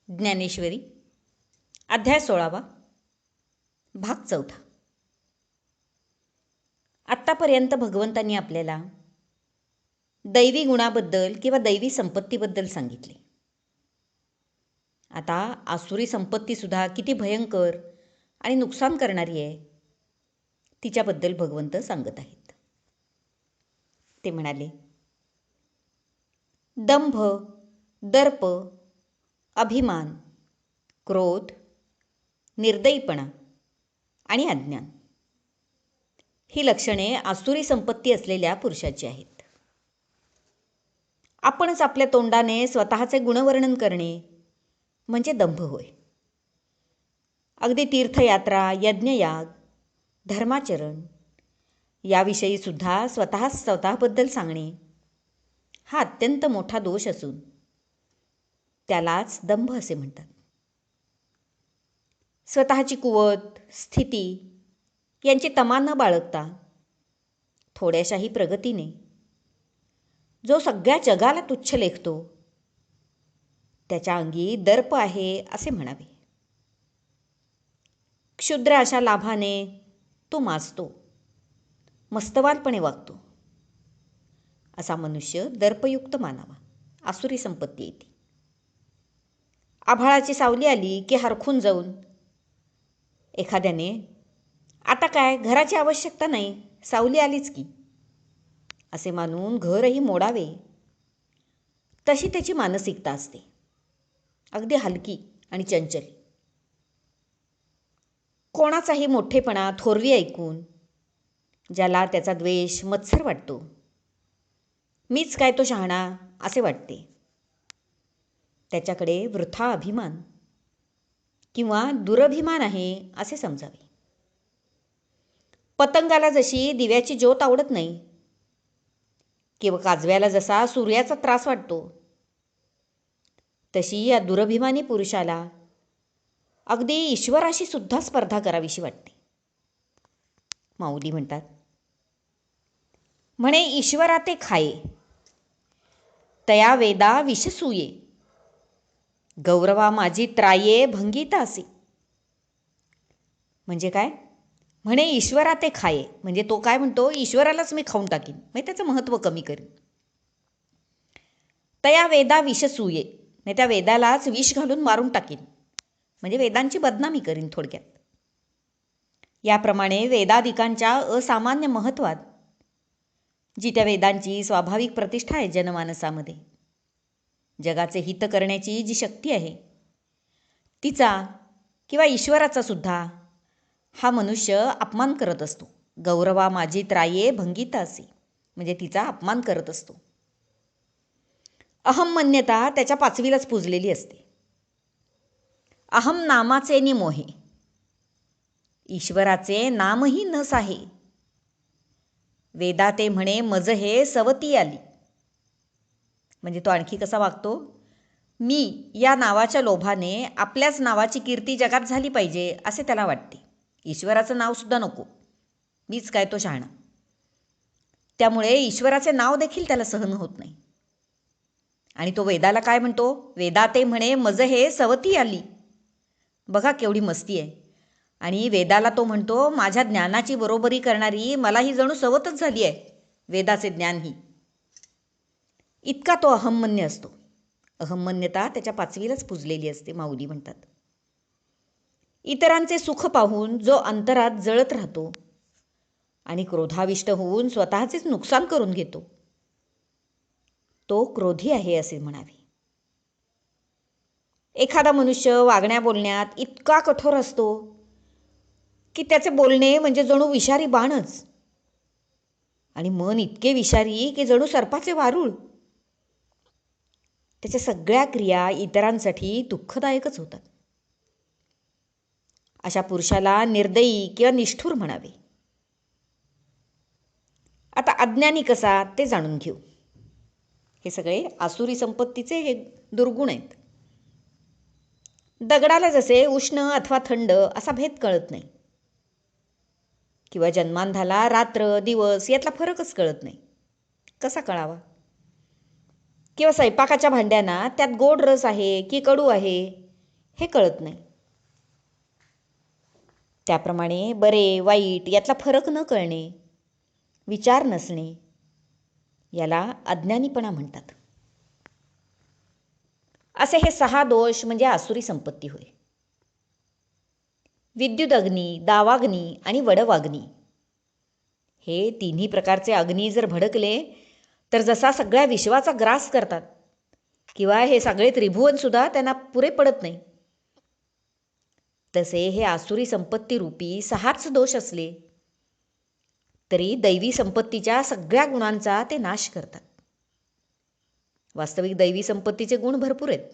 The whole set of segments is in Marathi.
ज्ञानेश्वरी अध्याय 16 भाग 4. आत्तापर्यंत भगवंतांनी आपल्याला दैवी गुणाबद्दल किंवा दैवी संपत्तीबद्दल सांगितले. आता आसुरी संपत्तीसुद्धा किती भयंकर आणि नुकसान करणारी आहे तिच्याबद्दल भगवंत सांगत आहेत. ते म्हणाले, दंभ, दर्प, अभिमान, क्रोध, निर्दयीपणा आणि अज्ञान ही लक्षणे आसुरी संपत्ती असलेल्या पुरुषाची आहेत. आपणच आपल्या तोंडाने स्वतःचे गुणवर्णन करणे म्हणजे दंभ होय. अगदी तीर्थयात्रा, यज्ञयाग, धर्माचरण याविषयी सुद्धा स्वतःबद्दल सांगणे हा अत्यंत मोठा दोष असून त्यालाच दंभ असे म्हणतात. स्वतःची कुवत, स्थिती यांची तमा न बाळगता थोड्याशाही प्रगतीने जो सगळ्या जगाला तुच्छ लेखतो त्याच्या अंगी दर्प आहे असे म्हणावे. क्षुद्र अशा लाभाने तो माजतो, मस्तवालपणे वागतो. असा मनुष्य दर्पयुक्त मानावा. आसुरी संपत्ती येते. आभाळाची सावली आली की हरखून जाऊन एखाद्याने आता काय घराची आवश्यकता नाही, सावली आलीच की असे मानून घरही मोडावे तशी त्याची मानसिकता असते, अगदी हलकी आणि चंचल. कोणाचाही मोठेपणा थोरवी ऐकून ज्याला त्याचा द्वेष मत्सर वाटतो, मीच काय तो शहाणा असे वाटते, त्याच्याकडे वृथा अभिमान किंवा दुरभिमान आहे असे समजावे. पतंगाला जशी दिव्याची ज्योत आवडत नाही किंवा काजव्याला जसा सूर्याचा त्रास वाटतो, तशी या दुरभिमानी पुरुषाला अगदी ईश्वराशी सुद्धा स्पर्धा करावीशी वाटते. माऊली म्हणतात, म्हणे ईश्वरा ते खाये, तया वेदा विषसूये, गौरवा माझी त्राये भंगीता असे. म्हणजे काय? म्हणे ईश्वरा ते खाये म्हणजे तो काय म्हणतो, ईश्वरालाच मी खाऊन टाकीन, म्हणजे त्याचं महत्त्व कमी करीन. तया वेदा विषसूये म्हणजे त्या वेदालाच विष घालून मारून टाकीन, म्हणजे वेदांची बदनामी करीन थोडक्यात. याप्रमाणे वेदादिकांच्या असामान्य महत्त्वात जी त्या वेदांची स्वाभाविक प्रतिष्ठा आहे जनमानसामध्ये, जगाचे हित करण्याची जी शक्ती आहे तिचा किंवा ईश्वराचा सुद्धा हा मनुष्य अपमान करत असतो. गौरवा माझी त्राये भंगीता असे म्हणजे तिचा अपमान करत असतो. अहममान्यता त्याच्या पाचवीलाच पुजलेली असते. अहम नामाचे नि मोहे, ईश्वराचे नामही न साहे. वेदा ते म्हणे मज हे सवती आली, म्हणजे तो आणखी कसा वागतो, मी या नावाच्या लोभाने आपल्याच नावाची कीर्ती जगात झाली पाहिजे असे त्याला वाटते. ईश्वराचं नावसुद्धा नको, मीच काय तो शहाणा. त्यामुळे ईश्वराचे नाव देखील त्याला सहन होत नाही. आणि तो वेदाला काय म्हणतो, वेदा ते म्हणे मज हे सवती आली. बघा केवढी मस्ती आहे. आणि वेदाला तो म्हणतो माझ्या ज्ञानाची बरोबरी करणारी मला ही जणू सवतच झाली आहे, वेदाचे ज्ञान ही. इतका तो अहममन्य असतो. अहममन्यता त्याच्या पाचवीलाच पुजलेली असते, माऊली म्हणतात. इतरांचे सुख पाहून जो अंतरात जळत राहतो आणि क्रोधाविष्ट होऊन स्वतःचेच नुकसान करून घेतो, तो क्रोधी आहे असे म्हणावे. एखादा मनुष्य वागण्या बोलण्यात इतका कठोर असतो की त्याचे बोलणे म्हणजे जणू विषारी बाणच, आणि मन इतके विषारी की जणू सर्पाचे वारूळ. त्याच्या सगळ्या क्रिया इतरांसाठी दुःखदायकच होतात. अशा पुरुषाला निर्दयी किंवा निष्ठुर म्हणावे. आता अज्ञानी कसा ते जाणून घेऊ. हे सगळे आसुरी संपत्तीचे हे दुर्गुण आहेत. दगडाला जसे उष्ण अथवा थंड असा भेद कळत नाही, किंवा जन्मांधाला रात्र दिवस यातला फरकच कळत नाही, कसा कळावा. किंवा स्वयंपाकाच्या भांड्यांना त्यात गोड रस आहे की कडू आहे हे कळत नाही. त्याप्रमाणे बरे वाईट यातला फरक न कळणे, विचार नसणे, याला अज्ञानीपणा म्हणतात. असे हे 6 दोष म्हणजे आसुरी संपत्ती होय. विद्युत अग्नी, दावाग्नी आणि वडवाग्नी हे तिन्ही प्रकारचे अग्नी जर भडकले तर जसा सगळ्या विश्वाचा ग्रास करतात किंवा हे सगळे त्रिभुवनसुद्धा त्यांना पुरे पडत नाही, तसे हे आसुरी संपत्ती रूपी 6च दोष असले तरी दैवी संपत्तीच्या सगळ्या गुणांचा ते नाश करतात. वास्तविक दैवी संपत्तीचे गुण भरपूर आहेत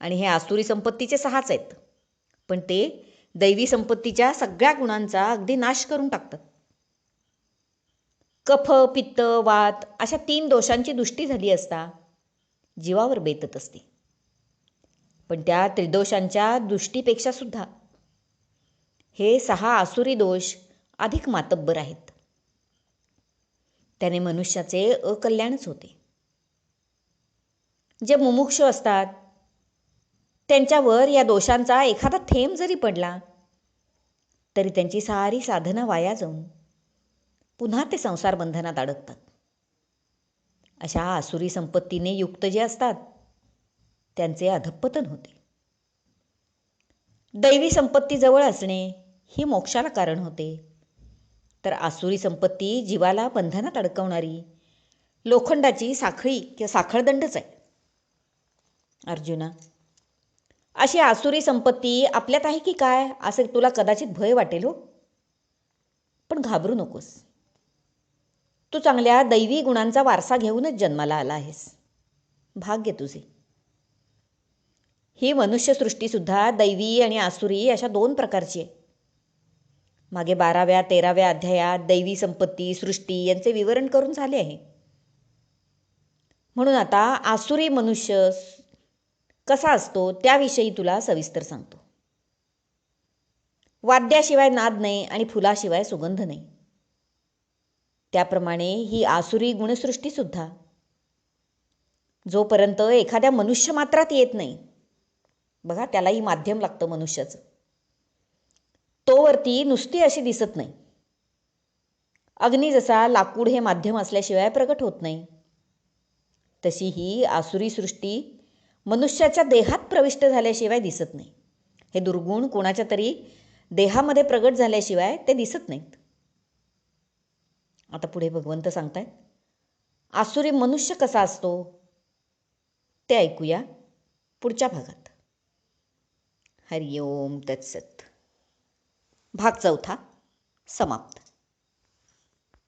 आणि हे आसुरी संपत्तीचे 6च आहेत, पण ते दैवी संपत्तीच्या सगळ्या गुणांचा अगदी नाश करून टाकतात. कफ, पित्त, वात अशा 3 दोषांची दृष्टी झाली असता जीवावर बेतत असते. पण त्या त्रिदोषांच्या दृष्टीपेक्षा सुद्धा हे 6 आसुरी दोष अधिक मातब्बर आहेत. त्याने मनुष्याचे अकल्याणच होते. जे मुमुक्षु असतात त्यांच्यावर या दोषांचा एखादा थेंब जरी पडला तरी त्यांची सारी साधना वाया जाऊन पुन्हा ते संसार बंधनात अडकतात. अशा आसुरी संपत्तीने युक्त जे असतात त्यांचे अधःपतन होते. दैवी संपत्ती जवळ असणे ही मोक्षाला कारण होते, तर आसुरी संपत्ती जीवाला बंधनात अडकवणारी लोखंडाची साखळी किंवा साखळदंडच आहे. अर्जुना, अशी आसुरी संपत्ती आपल्यात आहे की काय असे तुला कदाचित भय वाटेल हो, पण घाबरू नकोस. तू चांगल्या दैवी गुणांचा वारसा घेऊनच जन्माला आला आहेस. भाग्य तुझे. ही मनुष्यसृष्टीसुद्धा दैवी आणि आसुरी अशा 2 प्रकारची आहे. मागे 12व्या 13व्या अध्यायात दैवी संपत्ती, सृष्टी यांचे विवरण करून झाले आहे. म्हणून आता आसुरी मनुष्य कसा असतो त्याविषयी तुला सविस्तर सांगतो. वाद्याशिवाय नाद नाही आणि फुलाशिवाय सुगंध नाही, त्याप्रमाणे ही आसुरी गुणसृष्टीसुद्धा जोपर्यंत एखाद्या मनुष्य मात्रात येत नाही, बघा त्यालाही माध्यम लागतं मनुष्याचं, तोवरती नुसती अशी दिसत नाही. अग्नी जसा लाकूड हे माध्यम असल्याशिवाय प्रगट होत नाही, तशी ही आसुरी सृष्टी मनुष्याच्या देहात प्रविष्ट झाल्याशिवाय दिसत नाही. हे दुर्गुण कोणाच्या तरी देहामध्ये प्रगट झाल्याशिवाय ते दिसत नाहीत. आता पुढे भगवंत सांगतायत आसुरी मनुष्य कसा असतो ते ऐकूया पुढच्या भागात. हरिओम तत्सत. भाग 4 समाप्त.